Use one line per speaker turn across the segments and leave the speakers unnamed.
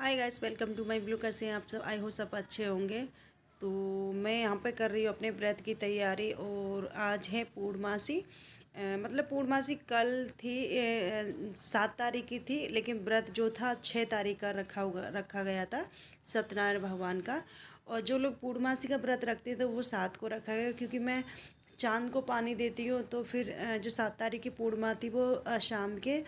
Hi guys, welcome to my blog. कैसे हैं आप सब? आई हो सब अच्छे होंगे। तो मैं यहाँ पे कर रही हूँ अपने व्रत की तैयारी। और आज है पूर्णमासी। मतलब पूर्णमासी कल थी, 7 तारीख की थी, लेकिन व्रत जो था 6 तारीख का रखा गया था, सत्यनारायण भगवान का। और जो लोग पूर्णमासी का व्रत रखते हैं तो वो 7 को रखा गया, क्योंकि मैं चांद को पानी देती हूँ। तो फिर जो 7 तारीख की पूर्णिमा थी वो शाम के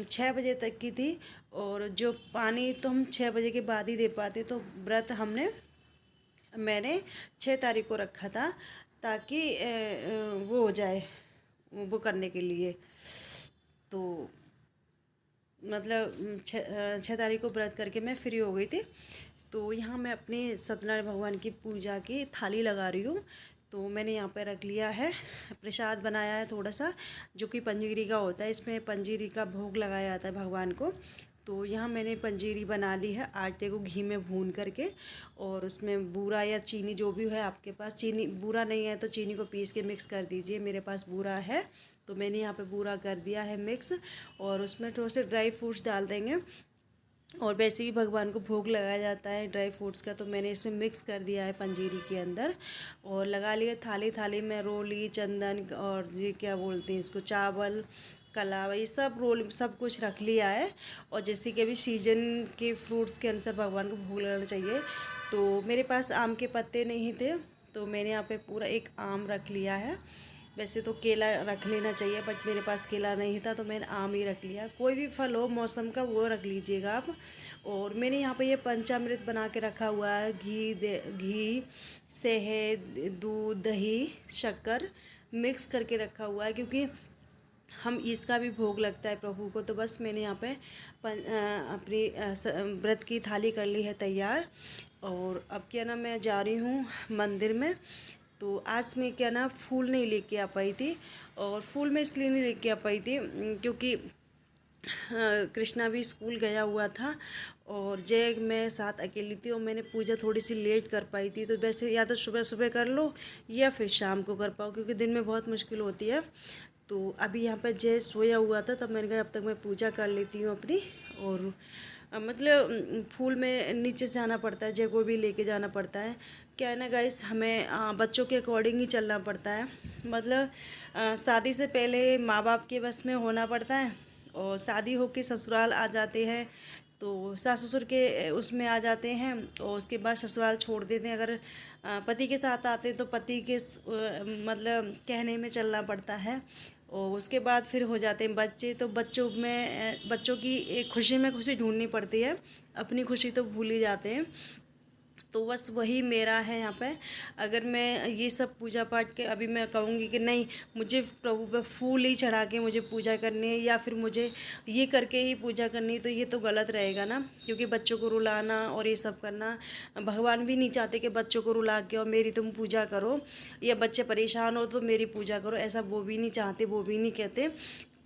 6 बजे तक की थी। और जो पानी तो हम 6 बजे के बाद ही दे पाते, तो व्रत मैंने 6 तारीख को रखा था, ताकि वो हो जाए, वो करने के लिए। तो मतलब 6 तारीख को व्रत करके मैं फ्री हो गई थी। तो यहाँ मैं अपने सत्यनारायण भगवान की पूजा की थाली लगा रही हूँ। तो मैंने यहाँ पे रख लिया है, प्रसाद बनाया है थोड़ा सा, जो कि पंजीरी का होता है। इसमें पंजीरी का भोग लगाया जाता है भगवान को। तो यहाँ मैंने पंजीरी बना ली है आटे को घी में भून करके। और उसमें बूरा या चीनी जो भी है आपके पास, चीनी बूरा नहीं है तो चीनी को पीस के मिक्स कर दीजिए। मेरे पास बूरा है तो मैंने यहाँ पे बूरा कर दिया है मिक्स। और उसमें थोड़े से ड्राई फ्रूट्स डाल देंगे। और वैसे भी भगवान को भोग लगाया जाता है ड्राई फ्रूट्स का, तो मैंने इसमें मिक्स कर दिया है पंजीरी के अंदर। और लगा लिया थाली। थाली में रोली, चंदन और ये क्या बोलते हैं इसको, चावल, कलावा, ये सब रोल सब कुछ रख लिया है। और जैसे कि अभी सीजन के फ्रूट्स के अनुसार भगवान को भोग लगाना चाहिए। तो मेरे पास आम के पत्ते नहीं थे, तो मैंने यहाँ पे पूरा एक आम रख लिया है। वैसे तो केला रख लेना चाहिए, बट मेरे पास केला नहीं था तो मैंने आम ही रख लिया। कोई भी फल हो मौसम का वो रख लीजिएगा आप। और मैंने यहाँ पे ये पंचामृत बना के रखा हुआ है। घी, शहद, दूध, दही, शक्कर मिक्स करके रखा हुआ है, क्योंकि हम इसका भी भोग लगता है प्रभु को। तो बस मैंने यहाँ पे अपनी व्रत की थाली कर ली है तैयार। और अब क्या ना, मैं जा रही हूँ मंदिर में। तो आज मैं क्या ना फूल नहीं लेके आ पाई थी। और फूल मैं इसलिए नहीं लेके आ पाई थी क्योंकि कृष्णा भी स्कूल गया हुआ था और जय मैं साथ अकेली थी। और मैंने पूजा थोड़ी सी लेट कर पाई थी। तो वैसे या तो सुबह सुबह कर लो या फिर शाम को कर पाओ, क्योंकि दिन में बहुत मुश्किल होती है। तो अभी यहाँ पर जय सोया हुआ था, तब मैंने कहा अब तक मैं पूजा कर लेती हूँ अपनी। और मतलब फूल में नीचे से जाना पड़ता है, जय को भी लेके जाना पड़ता है। क्या है ना गाइस, हमें बच्चों के अकॉर्डिंग ही चलना पड़ता है। मतलब शादी से पहले माँ बाप के बस में होना पड़ता है। और शादी होके ससुराल आ जाते हैं तो सास ससुर के उसमें आ जाते हैं। और उसके बाद ससुराल छोड़ देते हैं। अगर पति के साथ आते हैं तो पति के मतलब कहने में चलना पड़ता है। और उसके बाद फिर हो जाते हैं बच्चे, तो बच्चों की एक खुशी में खुशी ढूंढनी पड़ती है। अपनी खुशी तो भूल ही जाते हैं। तो बस वही मेरा है यहाँ पे। अगर मैं ये सब पूजा पाठ के अभी मैं कहूँगी कि नहीं मुझे प्रभु पे फूल ही चढ़ा के मुझे पूजा करनी है, या फिर मुझे ये करके ही पूजा करनी है, तो ये तो गलत रहेगा ना। क्योंकि बच्चों को रुलाना और ये सब करना, भगवान भी नहीं चाहते कि बच्चों को रुला के और मेरी तुम पूजा करो, या बच्चे परेशान हो तो मेरी पूजा करो, ऐसा वो भी नहीं चाहते, वो भी नहीं कहते।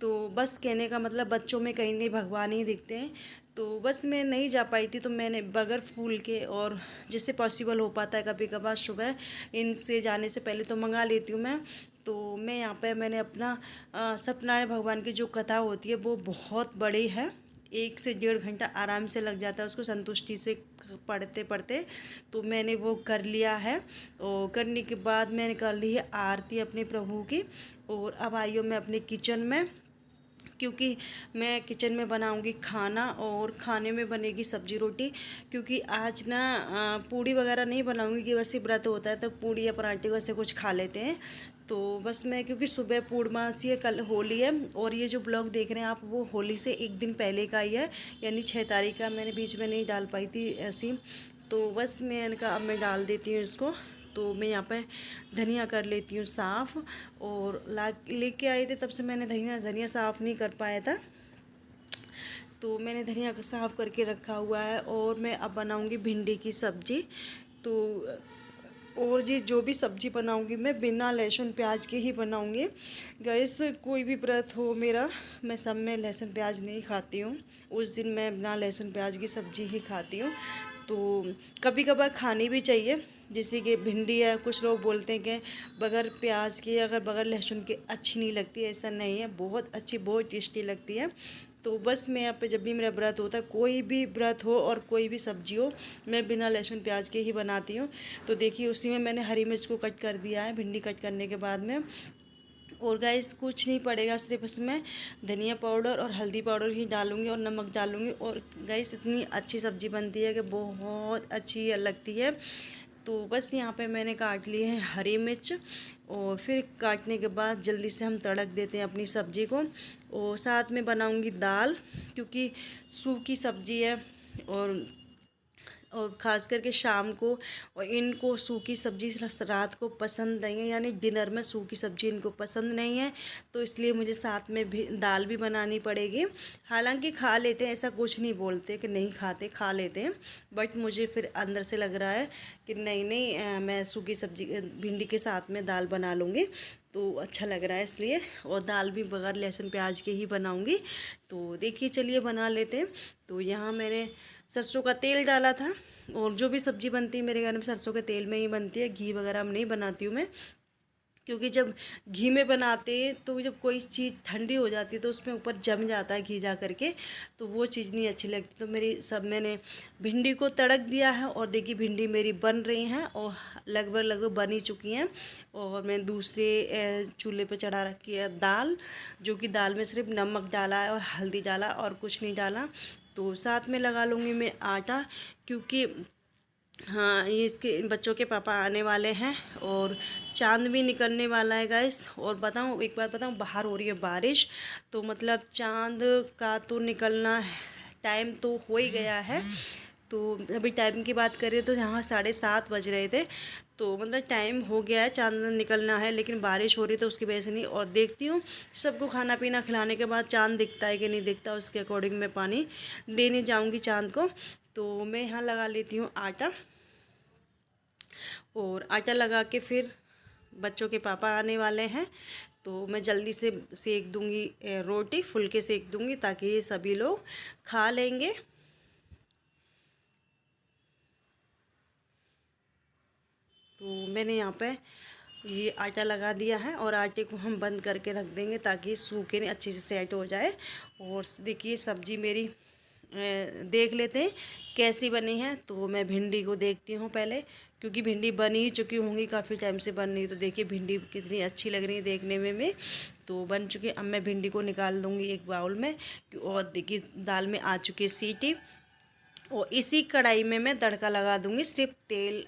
तो बस कहने का मतलब बच्चों में कहीं नहीं भगवान ही दिखते हैं। तो बस मैं नहीं जा पाई थी, तो मैंने बगैर फूल के, और जिससे पॉसिबल हो पाता है कभी कभार सुबह इनसे जाने से पहले तो मंगा लेती हूँ मैं। तो मैं यहाँ पे मैंने अपना सत्यनारायण भगवान की जो कथा होती है वो बहुत बड़ी है। 1 से 1.5 घंटा आराम से लग जाता है उसको संतुष्टि से पढ़ते पढ़ते। तो मैंने वो कर लिया है। और करने के बाद मैंने कर ली है आरती अपने प्रभु की। और अब आई हूँ मैं अपने किचन में, क्योंकि मैं किचन में बनाऊंगी खाना, और खाने में बनेगी सब्जी रोटी। क्योंकि आज ना पूड़ी वगैरह नहीं बनाऊंगी, कि वैसे व्रत होता है तो पूड़ी या पराठे वैसे कुछ खा लेते हैं। तो बस मैं, क्योंकि सुबह पूर्णमासी है, कल होली है। और ये जो ब्लॉग देख रहे हैं आप वो होली से एक दिन पहले का ही है, यानी 6 तारीख का। मैंने बीच में नहीं डाल पाई थी ऐसी। तो बस मैं इनका अब मैं डाल देती हूँ इसको। तो मैं यहाँ पे धनिया कर लेती हूँ साफ़। और ला लेके आई थी तब से मैंने धनिया धनिया साफ़ नहीं कर पाया था, तो मैंने धनिया को साफ़ करके रखा हुआ है। और मैं अब बनाऊँगी भिंडी की सब्ज़ी। तो और जी जो भी सब्ज़ी बनाऊँगी मैं बिना लहसुन प्याज के ही बनाऊँगी। गैस कोई भी व्रत हो मेरा, मैं सब में लहसुन प्याज नहीं खाती हूँ। उस दिन मैं बिना लहसुन प्याज की सब्ज़ी ही खाती हूँ। तो कभी कभार खानी भी चाहिए, जैसे कि भिंडी है, कुछ लोग बोलते हैं कि बगैर प्याज के, अगर बगैर लहसुन के अच्छी नहीं लगती। ऐसा नहीं है, बहुत अच्छी, बहुत टेस्टी लगती है। तो बस मैं यहाँ पे जब भी मेरा व्रत होता है, कोई भी व्रत हो और कोई भी सब्जी हो, मैं बिना लहसुन प्याज के ही बनाती हूँ। तो देखिए उसी में मैंने हरी मिर्च को कट कर दिया है, भिंडी कट करने के बाद में। और गाइस कुछ नहीं पड़ेगा, सिर्फ इसमें धनिया पाउडर और हल्दी पाउडर ही डालूँगी और नमक डालूँगी। और गाइस इतनी अच्छी सब्ज़ी बनती है कि बहुत अच्छी लगती है। तो बस यहाँ पे मैंने काट ली है हरी मिर्च, और फिर काटने के बाद जल्दी से हम तड़क देते हैं अपनी सब्ज़ी को। और साथ में बनाऊँगी दाल, क्योंकि सूखी सब्ज़ी है और ख़ास करके शाम को, और इनको सूखी सब्ज़ी रात को पसंद नहीं है, यानी डिनर में सूखी सब्ज़ी इनको पसंद नहीं है। तो इसलिए मुझे साथ में भी दाल भी बनानी पड़ेगी। हालांकि खा लेते हैं, ऐसा कुछ नहीं बोलते कि नहीं खाते, खा लेते हैं, बट मुझे फिर अंदर से लग रहा है कि नहीं मैं सूखी सब्ज़ी भिंडी के साथ में दाल बना लूँगी, तो अच्छा लग रहा है इसलिए। और दाल भी बगैर लहसुन प्याज के ही बनाऊँगी। तो देखिए चलिए बना लेते हैं। तो यहाँ मैंने सरसों का तेल डाला था, और जो भी सब्ज़ी बनती है मेरे घर में सरसों के तेल में ही बनती है, घी वगैरह में नहीं बनाती हूँ मैं। क्योंकि जब घी में बनाते हैं तो जब कोई चीज़ ठंडी हो जाती है तो उसमें ऊपर जम जाता है घी जा करके, तो वो चीज़ नहीं अच्छी लगती। तो मैंने भिंडी को तड़क दिया है, और देखिए भिंडी मेरी बन रही हैं और लगभग बन ही चुकी हैं। और मैं दूसरे चूल्हे पे चढ़ा रखी है दाल, जो कि दाल में सिर्फ नमक डाला है और हल्दी डाला और कुछ नहीं डाला। तो साथ में लगा लूँगी मैं आटा, क्योंकि हाँ ये इसके बच्चों के पापा आने वाले हैं और चांद भी निकलने वाला है गाइस। और बताऊँ एक बात बताऊँ, बाहर हो रही है बारिश, तो मतलब चांद का तो निकलना टाइम तो हो ही गया है। तो अभी टाइम की बात करें तो यहाँ 7:30 बज रहे थे, तो मतलब टाइम हो गया है, चांद निकलना है, लेकिन बारिश हो रही तो उसकी वजह से नहीं। और देखती हूँ सबको खाना पीना खिलाने के बाद चांद दिखता है कि नहीं दिखता, उसके अकॉर्डिंग मैं पानी देने जाऊँगी चांद को। तो मैं यहाँ लगा लेती हूँ आटा, और आटा लगा के फिर बच्चों के पापा आने वाले हैं, तो मैं जल्दी से सेक दूँगी रोटी, फुलके सेक दूँगी ताकि ये सभी लोग खा लेंगे। तो मैंने यहाँ पे ये आटा लगा दिया है, और आटे को हम बंद करके रख देंगे ताकि सूखे नहीं, अच्छे से सेट हो जाए। और देखिए सब्ज़ी मेरी देख लेते हैं कैसी बनी है। तो मैं भिंडी को देखती हूँ पहले, क्योंकि भिंडी बन ही चुकी होंगी, काफ़ी टाइम से बन रही। तो देखिए भिंडी कितनी अच्छी लग रही है देखने में तो बन चुकी। अब मैं भिंडी को निकाल दूँगी एक बाउल में, और देखिए दाल में आ चुकी है सीटी। और इसी कढ़ाई में मैं तड़का लगा दूँगी, सिर्फ तेल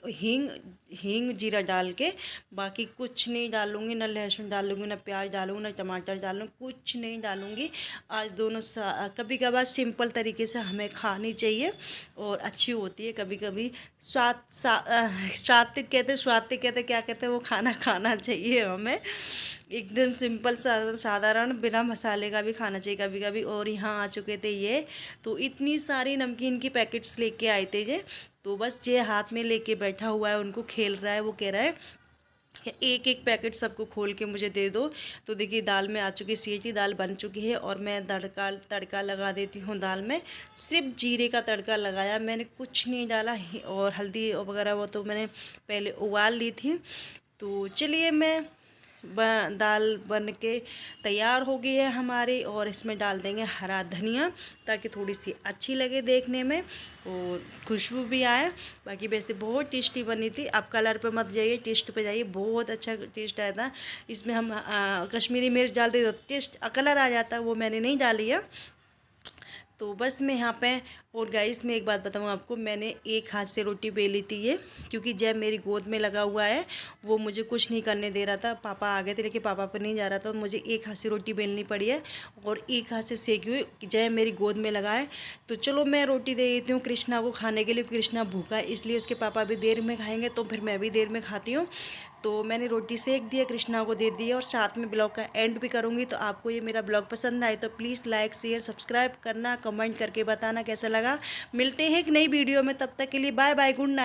हींग जीरा डाल के, बाकी कुछ नहीं डालूँगी, ना लहसुन डालूँगी, ना प्याज डालूँगी, ना टमाटर डालूँगी, कुछ नहीं डालूँगी। आज दोनों कभी कभार सिंपल तरीके से हमें खानी चाहिए और अच्छी होती है। कभी कभी स्वात्विक कहते क्या कहते हैं वो खाना खाना चाहिए हमें, एकदम सिंपल साधारण बिना मसाले का भी खाना चाहिए कभी कभी। और यहाँ आ चुके थे ये, तो इतनी सारी नमकीन की पैकेट्स लेके आए थे ये, तो बस ये हाथ में लेके बैठा हुआ है, उनको खेल रहा है। वो कह रहा है कि एक एक पैकेट सबको खोल के मुझे दे दो। तो देखिए दाल में आ चुकी सीटी, दाल बन चुकी है, और मैं तड़का लगा देती हूँ दाल में। सिर्फ जीरे का तड़का लगाया मैंने, कुछ नहीं डाला, और हल्दी वगैरह वो तो मैंने पहले उबाल ली थी। तो चलिए मैं दाल बन के तैयार हो गई है हमारी, और इसमें डाल देंगे हरा धनिया ताकि थोड़ी सी अच्छी लगे देखने में और खुशबू भी आए। बाकी वैसे बहुत टेस्टी बनी थी। आप कलर पे मत जाइए, टेस्ट पे जाइए, बहुत अच्छा टेस्ट आया था। इसमें हम कश्मीरी मिर्च डाल दे तो टेस्ट कलर आ जाता है, वो मैंने नहीं डाली है। तो बस मैं यहाँ पे, और गाइस मैं एक बात बताऊँ आपको, मैंने एक हाथ से रोटी बेली थी ये, क्योंकि जब मेरी गोद में लगा हुआ है वो मुझे कुछ नहीं करने दे रहा था। पापा आ गए थे लेकिन पापा पर नहीं जा रहा था, तो मुझे एक हाथ से रोटी बेलनी पड़ी है, और एक हाथ से सेकी हुई जय मेरी गोद में लगा है। तो चलो मैं रोटी दे देती हूँ कृष्णा को खाने के लिए। कृष्णा भूखा है, इसलिए उसके पापा भी देर में खाएँगे, तो फिर मैं भी देर में खाती हूँ। तो मैंने रोटी सेक दिया, कृष्णा को दे दिया, और साथ में ब्लॉग का एंड भी करूँगी। तो आपको ये मेरा ब्लॉग पसंद आए तो प्लीज़ लाइक शेयर सब्सक्राइब करना, कमेंट करके बताना कैसा लगा। मिलते हैं एक नई वीडियो में, तब तक के लिए बाय बाय, गुड नाइट।